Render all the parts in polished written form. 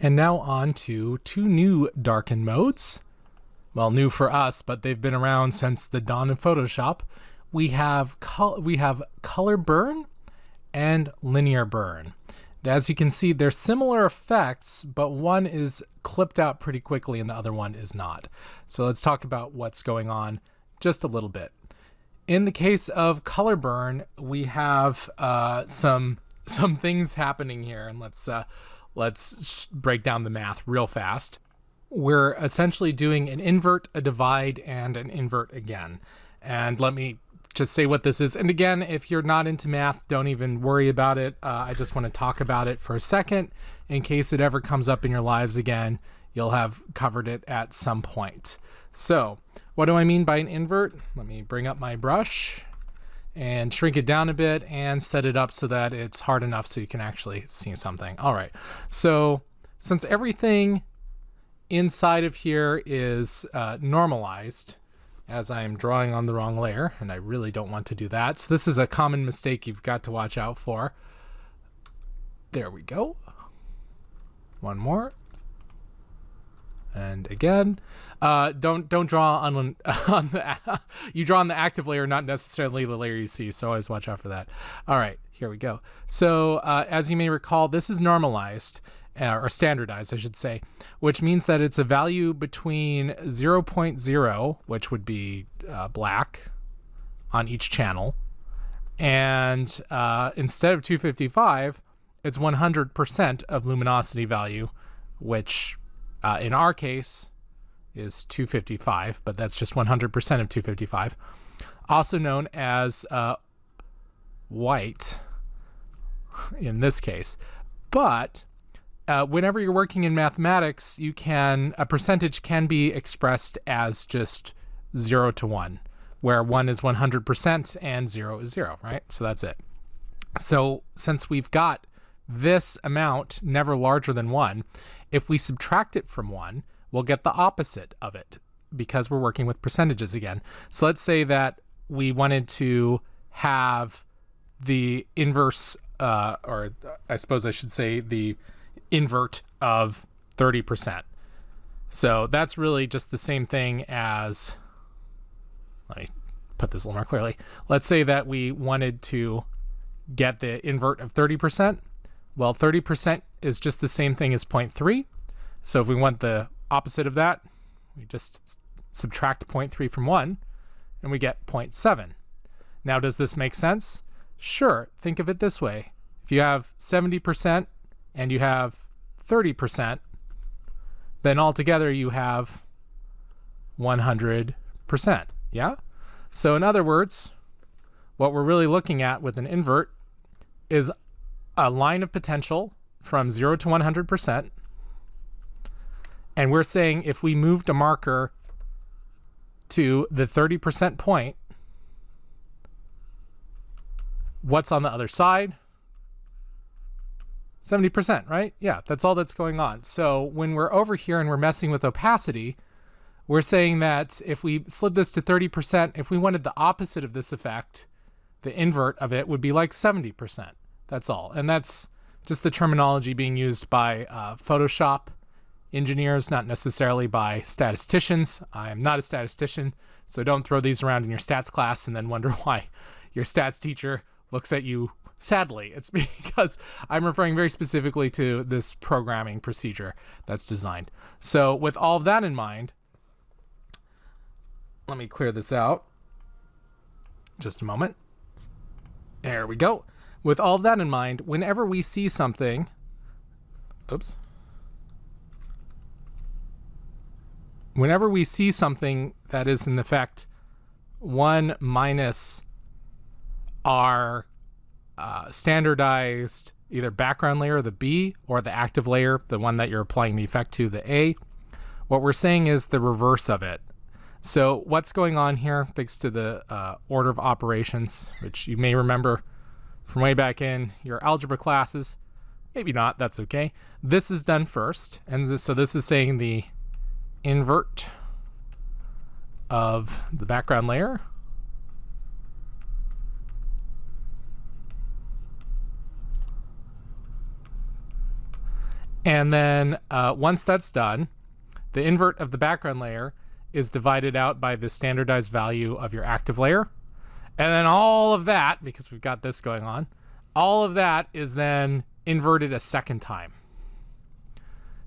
And now on to two new Darken modes. Well, new for us, but they've been around since the dawn of Photoshop. We have color burn and linear burn. As you can see, they're similar effects, but one is clipped out pretty quickly and the other one is not. So let's talk about what's going on just a little bit. In the case of color burn, we have some things happening here, and let's break down the math real fast. We're essentially doing an invert, a divide, and an invert again. And let me just say what this is. And again, if you're not into math, don't even worry about it. I just want to talk about it for a second in case it ever comes up in your lives again. You'll have covered it at some point. So what do I mean by an invert? Let me bring up my brush and shrink it down a bit and set it up so that it's hard enough so you can actually see something. All right, so since everything inside of here is normalized, as I am drawing on the wrong layer, and I really don't want to do that. So this is a common mistake you've got to watch out for. There we go. One more. And again, don't draw on the you draw on the active layer, not necessarily the layer you see. So always watch out for that. All right, here we go. So as you may recall, this is normalized or standardized, I should say, which means that it's a value between 0.0, which would be black on each channel, and instead of 255, it's 100% of luminosity value, which in our case is 255, but that's just 100% of 255, also known as white in this case. But whenever you're working in mathematics, a percentage can be expressed as just 0 to 1, where 1 is 100% and 0 is 0, right? So that's it. So since we've got this amount never larger than 1, if we subtract it from 1, we'll get the opposite of it because we're working with percentages again. So let's say that we wanted to have the inverse, or I suppose I should say the invert of 30%. So that's really just the same thing as, let me put this a little more clearly. Let's say that we wanted to get the invert of 30%. Well, 30% is just the same thing as 0.3. So if we want the opposite of that, we just subtract 0.3 from 1 and we get 0.7. Now, does this make sense? Sure. Think of it this way. If you have 70% and you have 30%, then altogether you have 100%. Yeah? So in other words, what we're really looking at with an invert is a line of potential from 0 to 100%. And we're saying if we moved a marker to the 30% point, what's on the other side? 70%, right? Yeah, that's all that's going on. So when we're over here and we're messing with opacity, we're saying that if we slid this to 30%, if we wanted the opposite of this effect, the invert of it would be like 70%. That's all. And that's just the terminology being used by Photoshop engineers, not necessarily by statisticians. I am not a statistician, so don't throw these around in your stats class and then wonder why your stats teacher looks at you sadly. It's because I'm referring very specifically to this programming procedure that's designed. So with all of that in mind, let me clear this out. Just a moment. There we go. With all of that in mind, whenever we see something, whenever we see something that is in effect 1 minus our standardized either background layer, the B, or the active layer, the one that you're applying the effect to, the A, what we're saying is the reverse of it. So what's going on here, thanks to the order of operations, which you may remember from way back in your algebra classes, maybe not, that's okay. This is done first, and so this is saying the invert of the background layer. And then once that's done, the invert of the background layer is divided out by the standardized value of your active layer. And then all of that, because we've got this going on, all of that is then inverted a second time,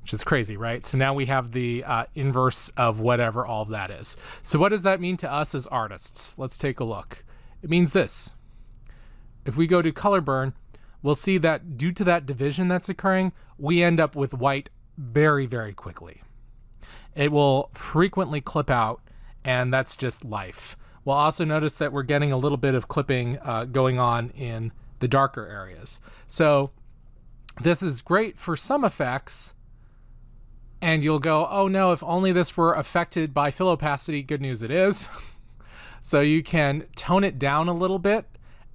which is crazy, right? So now we have the inverse of whatever all of that is. So what does that mean to us as artists? Let's take a look. It means this. If we go to color burn, we'll see that due to that division that's occurring, we end up with white very, very quickly. It will frequently clip out, and that's just life. We'll also notice that we're getting a little bit of clipping going on in the darker areas. So this is great for some effects, and you'll go, oh no, if only this were affected by fill opacity. Good news, it is. So you can tone it down a little bit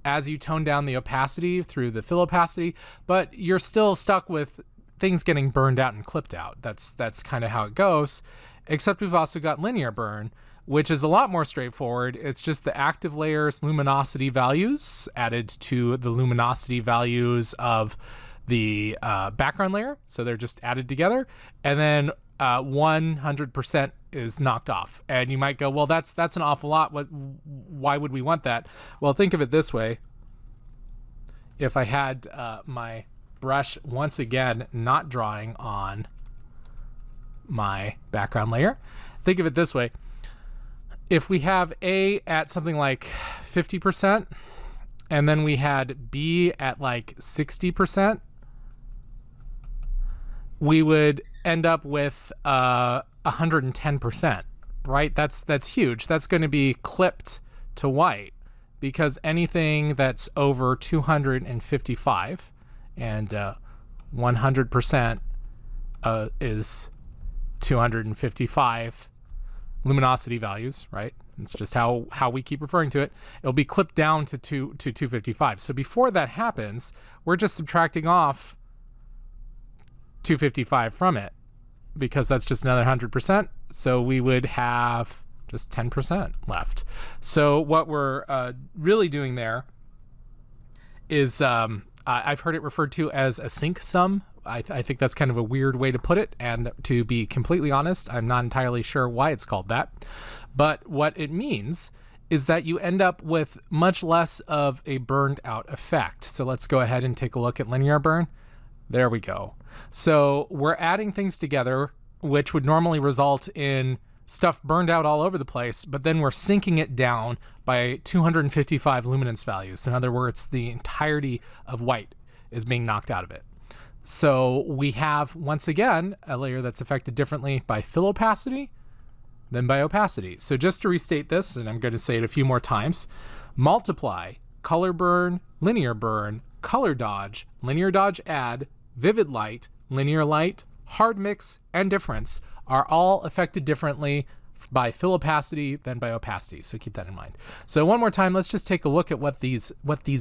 as you tone down the opacity through the fill opacity, but you're still stuck with things getting burned out and clipped out. That's kind of how it goes, except we've also got linear burn, which is a lot more straightforward. It's just the active layer's luminosity values added to the luminosity values of the background layer. So they're just added together, and then 100% is knocked off. And you might go, well, that's an awful lot. Why would we want that? Well, think of it this way. If I had my brush once again not drawing on my background layer, think of it this way. If we have A at something like 50%, and then we had B at like 60%, we would end up with 110%, right? That's huge. That's going to be clipped to white, because anything that's over 255 and 100% is 255 luminosity values, right? It's just how we keep referring to it. It'll be clipped down to 255. So before that happens, we're just subtracting off 255 from it, because that's just another 100%. So we would have just 10% left. So what we're really doing there is I've heard it referred to as a sync sum. I think that's kind of a weird way to put it, and to be completely honest, I'm not entirely sure why it's called that. But what it means is that you end up with much less of a burned out effect. So let's go ahead and take a look at linear burn. There we go. So we're adding things together, which would normally result in stuff burned out all over the place, but then we're sinking it down by 255 luminance values. In other words, the entirety of white is being knocked out of it. So we have, once again, a layer that's affected differently by fill opacity than by opacity. So just to restate this, and I'm going to say it a few more times, multiply, color burn, linear burn, color dodge, linear dodge add, vivid light, hard mix, and difference are all affected differently by fill opacity than by opacity. So keep that in mind. So one more time, let's just take a look at what these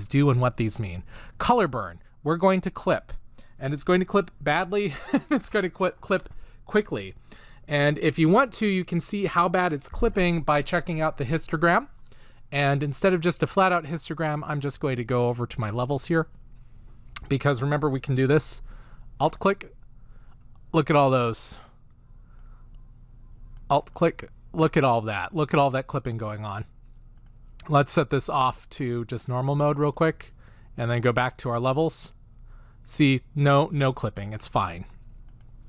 do and what these mean. Color burn, we're going to clip, and it's going to clip badly. It's going to clip quickly. And if you want to, you can see how bad it's clipping by checking out the histogram. And instead of just a flat out histogram, I'm just going to go over to my levels here, because remember, we can do this. Alt click, look at all those. Alt click, look at all that. Look at all that clipping going on. Let's set this off to just normal mode real quick, and then go back to our levels. See, no clipping, it's fine.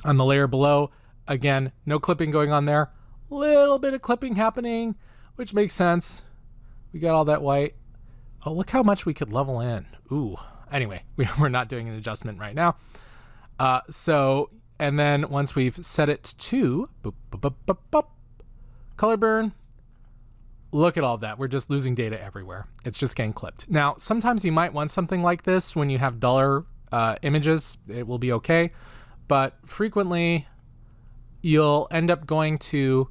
On the layer below, again, no clipping going on there. Little bit of clipping happening, which makes sense. We got all that white. Oh, look how much we could level in. Ooh. Anyway, we're not doing an adjustment right now. And then once we've set it to color burn, look at all that. We're just losing data everywhere. It's just getting clipped. Now, sometimes you might want something like this when you have duller images. It will be okay. But frequently, you'll end up going to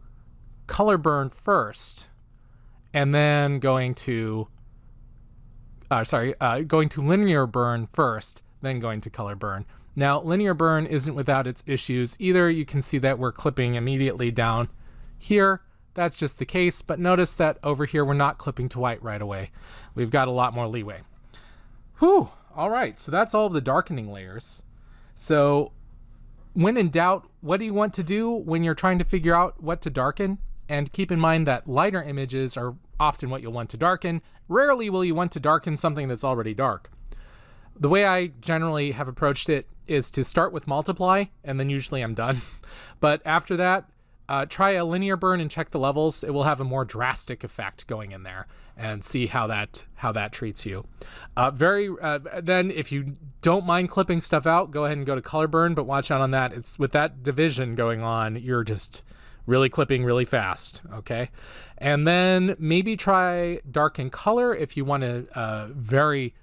color burn first, and then going to linear burn first, then going to color burn. Now, linear burn isn't without its issues either. You can see that we're clipping immediately down here. That's just the case, but notice that over here we're not clipping to white right away. We've got a lot more leeway. Whew, all right, so that's all of the darkening layers. So When in doubt, what do you want to do when you're trying to figure out what to darken? And keep in mind that lighter images are often what you'll want to darken. Rarely will you want to darken something that's already dark. The way I generally have approached it is to start with multiply, and then usually I'm done. But after that, try a linear burn and check the levels. It will have a more drastic effect going in there, and see how that treats you. Then if you don't mind clipping stuff out, go ahead and go to color burn, but watch out on that. It's with that division going on, you're just really clipping really fast, okay? And then maybe try darken color if you want a very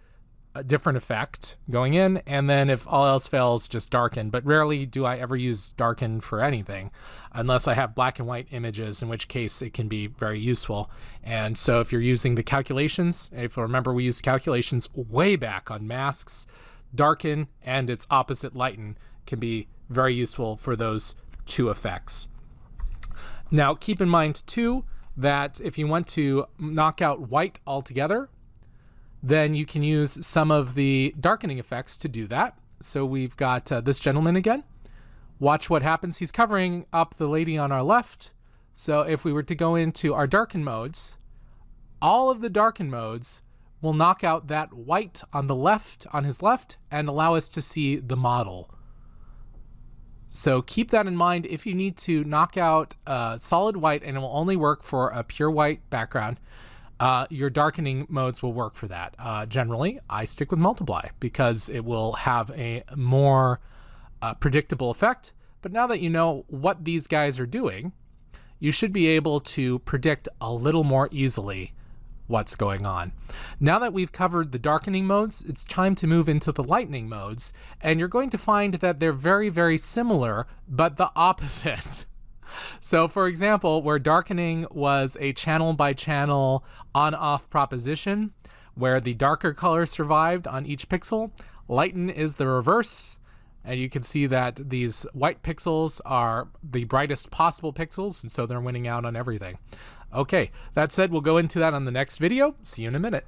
different effect going in, and then if all else fails, just darken. But rarely do I ever use darken for anything unless I have black and white images, in which case it can be very useful. And so if you're using the calculations, if you remember, we used calculations way back on masks, darken and its opposite lighten can be very useful for those two effects. Now keep in mind too that if you want to knock out white altogether, then you can use some of the darkening effects to do that. So we've got this gentleman again. Watch what happens. He's covering up the lady on our left. So if we were to go into our darken modes, all of the darken modes will knock out that white on the left, on his left, and allow us to see the model. So keep that in mind if you need to knock out solid white, and it will only work for a pure white background. Your darkening modes will work for that. Generally, I stick with multiply because it will have a more predictable effect. But now that you know what these guys are doing, you should be able to predict a little more easily what's going on. Now that we've covered the darkening modes, it's time to move into the lightening modes. And you're going to find that they're very, very similar, but the opposite. So for example, where darkening was a channel by channel on-off proposition, where the darker color survived on each pixel, lighten is the reverse. And you can see that these white pixels are the brightest possible pixels, and so they're winning out on everything. Okay, that said, we'll go into that on the next video. See you in a minute.